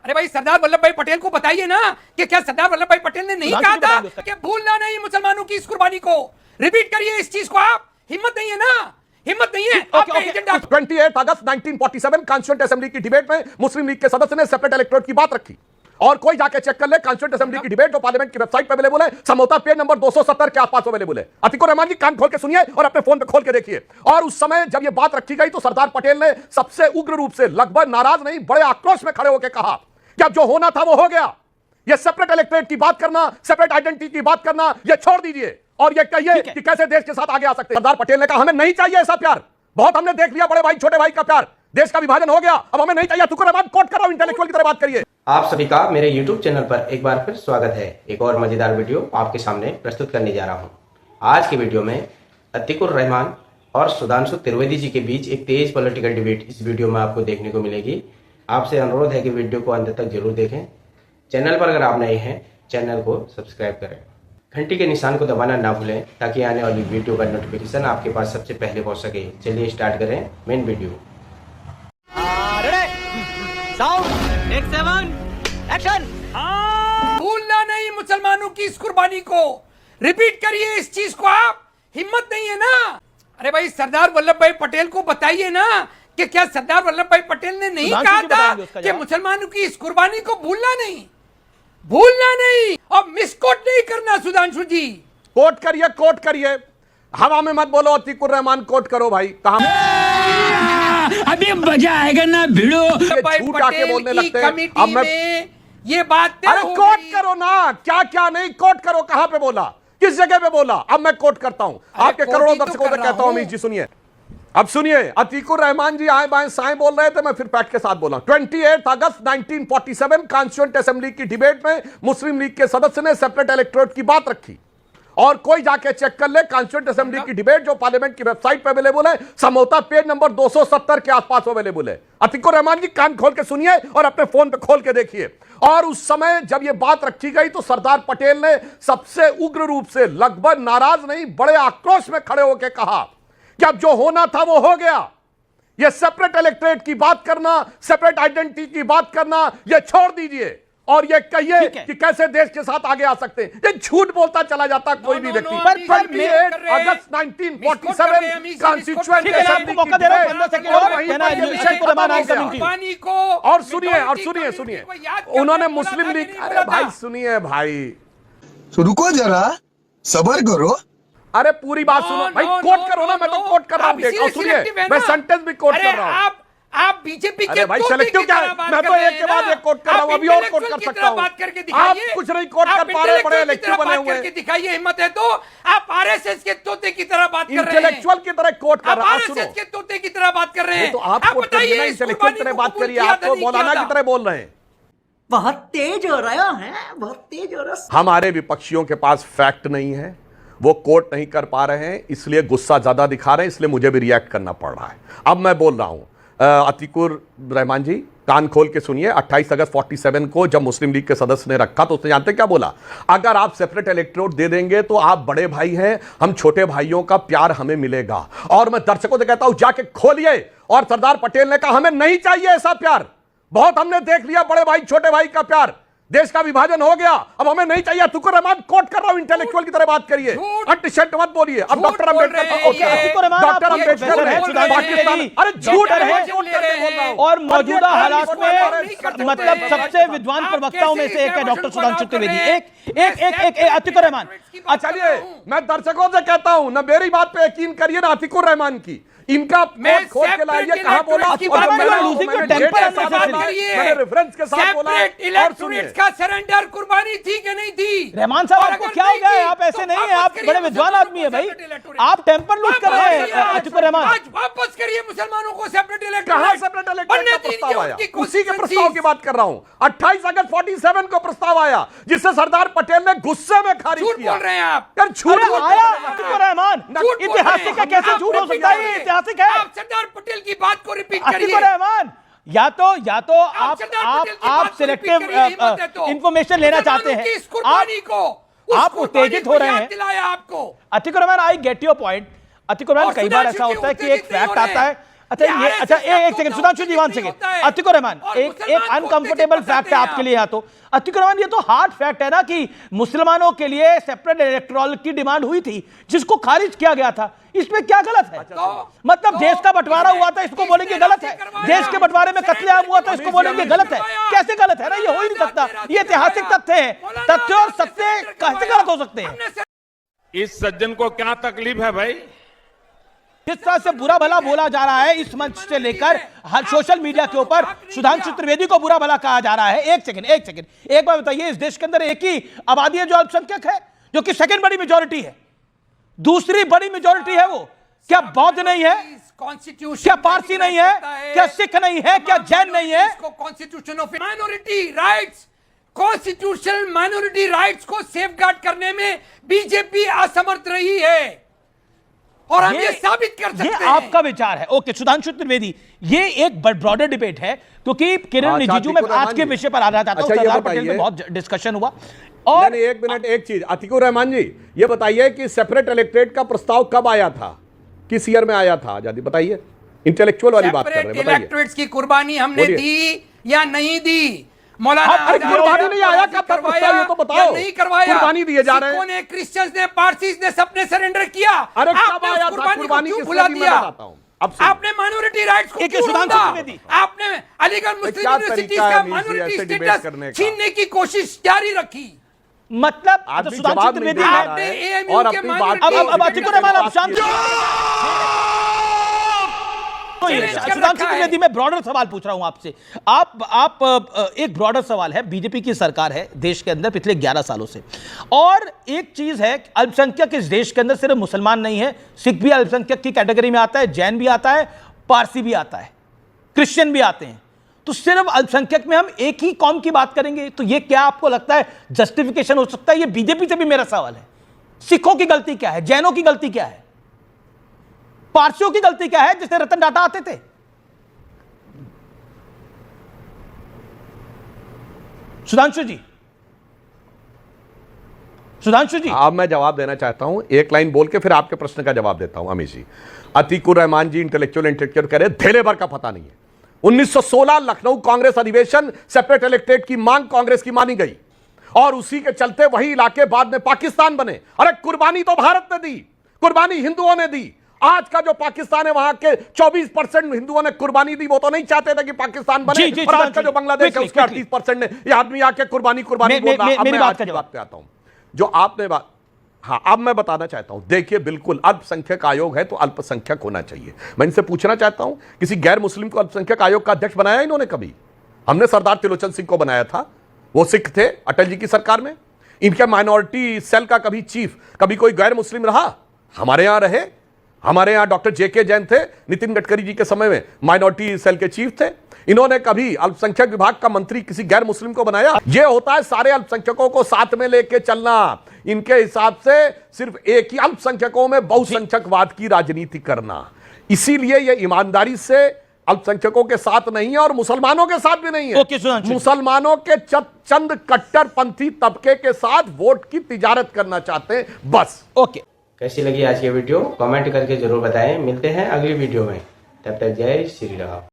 अरे भाई सरदार वल्लभ भाई पटेल को बताइए ना कि क्या सरदार वल्लभ भाई पटेल ने नहीं कहा था कि भूलना नहीं मुसलमानों की इस कुर्बानी को। रिपीट करिए इस चीज को आप। हिम्मत नहीं है ना, हिम्मत नहीं है। 28 अगस्त 1947 कॉन्स्टिट्यूएंट असेंबली की डिबेट में मुस्लिम लीग के सदस्य ने सेपरेट इलेक्टोरेट की बात रखी और कोई जाके चेक कर ले कॉन्स्टिट्यूएंट असेंबली की डिबेट जो पार्लियामेंट की वेबसाइट पर अवेलेबल है, समझौता पेज नंबर 270 के आसपास अवेलेबल है। अतीकुर रहमान जी कान खोल के सुनिए और अपने फोन पे खोल के देखिए। और उस समय जब यह बात रखी गई तो सरदार पटेल ने सबसे उग्र रूप से, लगभग नाराज नहीं बड़े आक्रोश में खड़े होकर कहा कि अब जो होना था वो हो गया। ये सेपरेट इलेक्टोरेट की बात करना, सेपरेट आइडेंटिटी की बात करना, ये छोड़ दीजिए और ये कहिए कि कैसे देश के साथ आगे आ सकते हैं। सरदार पटेल ने कहा हमें नहीं चाहिए ऐसा प्यार, बहुत हमने देख लिया बड़े भाई छोटे भाई का प्यार, देश का विभाजन हो गया, अब हमें नहीं चाहिए। अतीकुर रहमान कोट कर रहा हूं, इंटेलेक्चुअल की तरह बात करिए। आप सभी का मेरे YouTube चैनल पर एक बार फिर स्वागत है। एक और मजेदार वीडियो आपके सामने प्रस्तुत करने जा रहा हूं। आज की वीडियो में अतीकुर रहमान और सुधांशु त्रिवेदी जी के बीच एक तेज पॉलिटिकल डिबेट इस वीडियो में आपको देखने को मिलेगी। आपसे अनुरोध है कि वीडियो को अंत तक जरूर देखें। चैनल पर अगर आप नए हैं चैनल को सब्सक्राइब करें, घंटी के निशान को दबाना ना भूलें ताकि आने वाली वीडियो का नोटिफिकेशन आपके पास सबसे पहले पहुंच सके। चलिए स्टार्ट करें मेन वीडियो। भूलना नहीं मुसलमानों की इस कुर्बानी को। रिपीट करिए इस चीज को आप। हिम्मत नहीं है ना। अरे भाई सरदार वल्लभ भाई पटेल को बताइए ना कि क्या सरदार वल्लभ भाई पटेल ने नहीं कहा था कि मुसलमानों की इस कुर्बानी को भूलना नहीं, भूलना नहीं और मिसकोट नहीं करना। सुधांशु जी कोट करिए, कोट करिए, हवा में मत बोलो। अतीकुर रहमान कोट करो भाई। कहा अभी मजा आएगा ना भिड़ो। झूठ आके बोलने लगते हैं। अब मैं ये बात अरे कोट करो ना, क्या क्या नहीं कोट करो। कहां पे बोला, किस जगह पे बोला? अब मैं कोट करता हूं, आपके करोड़ों दर्शकों से कहता हूं। अमीश जी सुनिए, अब सुनिए। अतीकुर रहमान जी आए बाएं साएं बोल रहे थे, मैं फिर पैट के साथ बोला। 28 अगस्त 1947 कॉन्स्टिट्यूएंट असेंबली की डिबेट में मुस्लिम लीग के सदस्य ने सेपरेट इलेक्टोरेट की बात रखी और कोई जाके चेक कर ले कॉन्स्टिट्यूएंट असेंबली की डिबेट जो पार्लियामेंट की वेबसाइट पर अवेलेबल है, समझौता पेज नंबर 270 के आसपास अवेलेबल है। अतीकुर रहमान जी कान खोल के सुनिए और अपने फोन पे खोल के देखिए। और उस समय जब यह बात रखी गई तो सरदार पटेल ने सबसे उग्र रूप से, लगभग नाराज नहीं बड़े आक्रोश में खड़े होकर कहा कि अब जो होना था वो हो गया। ये सेपरेट इलेक्टोरेट की बात करना, सेपरेट आइडेंटिटी की बात करना, ये छोड़ दीजिए और ये कहिए कि कैसे देश के साथ आगे आ सकते हैं। ये झूठ बोलता चला जाता कोई भी व्यक्ति। 28 अगस्त 1947 कॉन्स्टिट्यूएंट असेंबली की डिबेट और सुनिए सुनिए उन्होंने मुस्लिम लीग, अरे भाई सुनिए भाई, रुको जरा सबर करो। अरे पूरी बात सुनो भाई, कोट करो ना। मैं तो कोट कर रहा हूं, सुनिए मैं सेंटेंस भी कोट कर रहा हूं। आप बीजेपी के भाई सेलेक्टिव क्या है? मैं तो एक के बाद एक कोट कर रहा हूं, अभी और कोट कर सकता हूं। आप कुछ नहीं कोट कर पा रहे, बड़े इलेक्टिव बने हुए हैं। दिखाइए हिम्मत है तो। आप आरएसएस के तोते की तरह बात कर रहे हैं, इंटेलेक्चुअल की तरह कोट कर रहा हूं। आरएसएस के तोते की तरह बात कर रहे हैं। तो आप कोट करिए, इंटेलेक्चुअल की तरह बात करिए। आप तो मौलाना की तरह बोल रहे हैं। बहुत तेज हो रहा है, बहुत तेज हो रहा है। हमारे विपक्षियों के पास फैक्ट नहीं है, वो कोट नहीं कर पा रहे हैं, इसलिए गुस्सा ज्यादा दिखा रहे हैं, इसलिए मुझे भी रिएक्ट करना पड़ रहा है। अब मैं बोल रहा हूं। अतीकुर रहमान जी कान खोल के सुनिए। 28 अगस्त 47 को जब मुस्लिम लीग के सदस्य ने रखा तो उसने जानते क्या बोला? अगर आप सेपरेट इलेक्टोरेट दे देंगे तो आप बड़े भाई हैं, हम छोटे भाइयों का प्यार हमें मिलेगा। और मैं दर्शकों से कहता हूं जाके खोलिए। और सरदार पटेल ने कहा हमें नहीं चाहिए ऐसा प्यार, बहुत हमने देख लिया बड़े भाई छोटे भाई का प्यार, देश का विभाजन हो गया, अब हमें नहीं चाहिए। अतीकुर रहमान कोट कर रहा हूं, इंटेलेक्चुअल की तरह बात करिए, अंटिशेंट मत बोलिए। अब डॉक्टर अंबेडकर, डॉक्टर अंबेडकर है पाकिस्तान, अरे झूठ है। और मौजूदा हालात में मतलब सबसे विद्वान प्रवक्ताओं में से एक है डॉक्टर सुधांशु त्रिवेदी। एक अतीकुर रहमान। चलिए मैं दर्शकों से कहता हूं ना, मेरी बात पे यकीन करिए ना, अतीकुर रहमान की इनका कोट खोल के लाइए, कहां बोला मैंने रेफरेंस के साथ बोला। और सुनिए का सरेंडर कुर्बानी थी कि नहीं थी? रहमान साहब आपको क्या हो गया? आप ऐसे नहीं है, आप बड़े विद्वान आदमी है भाई, आप टेम्पर लूज कर रहे हैं। अतीकुर रहमान आज वापस करिए मुसलमानों को सेपरेट इलेक्टोरेट। कहां सेपरेट इलेक्टोरेट का प्रस्ताव आया? उसी के प्रस्ताव की बात कर रहा हूं। 28 अगस्त 47 को प्रस्ताव आया जिससे सरदार पटेल ने गुस्से में खारिज किया। बोल रहे हैं आप, झूठ आया। अतीकुर रहमान ऐतिहासिक है, कैसे झूठ हो सकता है? ऐतिहासिक है। आप सरदार पटेल की बात को रिपीट करिए। अतीकुर रहमान या तो आप सिलेक्टिव इंफॉर्मेशन लेना चाहते हैं, आप उत्तेजित हो रहे हैं। आपको Atiqur Rahman, I get your point. Atiqur Rahman, कई बार ऐसा होता है कि एक फैक्ट आता है, अच्छा ये अच्छा एक सेकंड सुधांशु जी, 1 सेकंड। अतीकुर रहमान, एक अनकंफर्टेबल फैक्ट है आपके लिए यहाँ तो। अतीकुर रहमान, ये तो हार्ड फैक्ट है ना कि मुसलमानों के लिए सेपरेट इलेक्टोरल की डिमांड हुई थी जिसको खारिज किया गया था। इसमें क्या गलत है? मतलब देश का बंटवारा हुआ था, इसको बोलेंगे गलत है? देश के बंटवारे में कत्लेआम हुआ था, इसको बोलेंगे गलत है? कैसे गलत है ना? ये हो ही नहीं सकता। ये ऐतिहासिक तथ्य है, तथ्य और सत्य कैसे गलत हो सकते हैं? इस सज्जन को क्या तकलीफ है भाई? जिस तरह से बुरा भला बोला जा रहा है इस मंच से लेकर हर सोशल मीडिया के ऊपर सुधांशु त्रिवेदी को बुरा भला कहा जा रहा है। एक सेकंड एक बार बताइए, इस देश के अंदर एक ही आबादी है जो अल्पसंख्यक है, जो कि सेकंड बड़ी मेजॉरिटी है। दूसरी बड़ी मेजॉरिटी है वो क्या बौद्ध नहीं है? कॉन्स्टिट्यूशन क्या पारसी नहीं है? क्या सिख नहीं है? क्या जैन नहीं है? Constitution of minority rights, constitutional minority rights को सेफगार्ड करने में बीजेपी असमर्थ रही है और हम ये साबित कर सकते हैं। ये आपका विचार है। ओके सुधांशु त्रिवेदी, ये एक ब्रॉडर डिबेट है क्योंकि किरण रिजिजू में आज के विषय पर आना चाहता हूं। सरदार पटेल पे बहुत डिस्कशन हुआ। और एक मिनट, एक चीज, अतीकुर रहमान जी ये बताइए कि सेपरेट इलेक्टोरेट का प्रस्ताव कब आया था, किस ईयर में आया था? आजादी बताइए, इंटेलेक्चुअल वाली बात कर रहे हैं, बताइए। इलेक्टोरेट्स की कुर्बानी हमने दी या नहीं दी? मौलाना कुर्बानी नहीं आया, कब करवाया ये तो बताओ। नहीं करवाया, कुर्बानी दिए जा रहे हैं। सिखों ने, क्रिश्चियंस ने, पारसीज ने, सबने सरेंडर किया। अरे कब आपने आया उस था कुर्बानी? क्यों किस भुला मैं दिया? बताता हूं। अब आपने माइनॉरिटी राइट्स को क्यों रोका? आपने अलीगढ़ मुस्लिम यूनिवर्सिटी का माइनॉरिटी स्टेटस छीनने की कोशिश जारी रखी। मतलब आदमी सुधांशु जवाब नहीं त्रिवेदी दे रहा आपने है AMU और के अपनी माइनॉरिटी- बात अब अतीकुर रहमान आप शांत चैलेंज कर सुधांशु रखा है। त्रिवेदी, मैं ब्रॉडर सवाल पूछ रहा हूं आपसे। आप एक ब्रॉडर सवाल है, बीजेपी की सरकार है देश के अंदर पिछले 11 सालों से, और एक चीज है अल्पसंख्यक इस देश के अंदर सिर्फ मुसलमान नहीं है, सिख भी अल्पसंख्यक की कैटेगरी में आता है, जैन भी आता है, पारसी भी आता है, क्रिश्चियन भी आते हैं। तो सिर्फ अल्पसंख्यक में हम एक ही कौम की बात करेंगे, तो ये क्या आपको लगता है जस्टिफिकेशन हो सकता है? ये बीजेपी से भी मेरा सवाल है। सिखों की गलती क्या है? जैनों की गलती क्या है? पारसियों की गलती क्या है जिससे रतन टाटा आते थे? सुधांशु जी, अब मैं जवाब देना चाहता हूं, एक लाइन बोल के फिर आपके प्रश्न का जवाब देता हूं। अमीश जी, अतीकुर रहमान जी इंटेलेक्चुअल कह रहे धेले भर का पता नहीं है। 1916 लखनऊ कांग्रेस अधिवेशन, सेपरेट इलेक्टोरेट की मांग कांग्रेस की मानी गई और उसी के चलते वही इलाके बाद में पाकिस्तान बने। अरे कुर्बानी तो भारत ने दी, कुर्बानी हिंदुओं ने दी। आज का जो पाकिस्तान है वहां के 24% हिंदुओं ने कुर्बानी दी, वो तो नहीं चाहते थे कि पाकिस्तान बने। और आज का जो बांग्लादेश है उसके 38% ने ये आदमी आके कुर्बानी बोल रहा। अब मैं आज की बात पे आता हूं जो आपने बात, हाँ अब मैं बताना चाहता हूं। देखिए बिल्कुल अल्पसंख्यक आयोग है तो अल्पसंख्यक होना चाहिए। मैं इनसे पूछना चाहता हूं, किसी गैर मुस्लिम को अल्पसंख्यक आयोग का अध्यक्ष बनाया इन्होंने कभी? हमने सरदार त्रिलोचन सिंह को बनाया था, वो सिख थे अटल जी की सरकार में। इनके माइनॉरिटी सेल का कभी चीफ कभी कोई गैर मुस्लिम रहा? हमारे यहां रहे, हमारे यहां डॉक्टर जेके जैन थे, नितिन गडकरी जी के समय में माइनॉरिटी सेल के चीफ थे। इन्होंने कभी अल्पसंख्यक विभाग का मंत्री किसी गैर मुस्लिम को बनाया? यह होता है सारे अल्पसंख्यकों को साथ में लेके चलना। इनके हिसाब से सिर्फ एक ही अल्पसंख्यकों में बहुसंख्यकवाद की राजनीति करना। इसीलिए यह ईमानदारी से अल्पसंख्यकों के साथ नहीं है और मुसलमानों के साथ भी नहीं है। मुसलमानों के चंद कट्टरपंथी तबके के साथ वोट की तिजारत करना चाहते हैं, बस। ओके, कैसी लगी आज की वीडियो कमेंट करके जरूर बताएं। मिलते हैं अगली वीडियो में, तब तक जय श्री राम।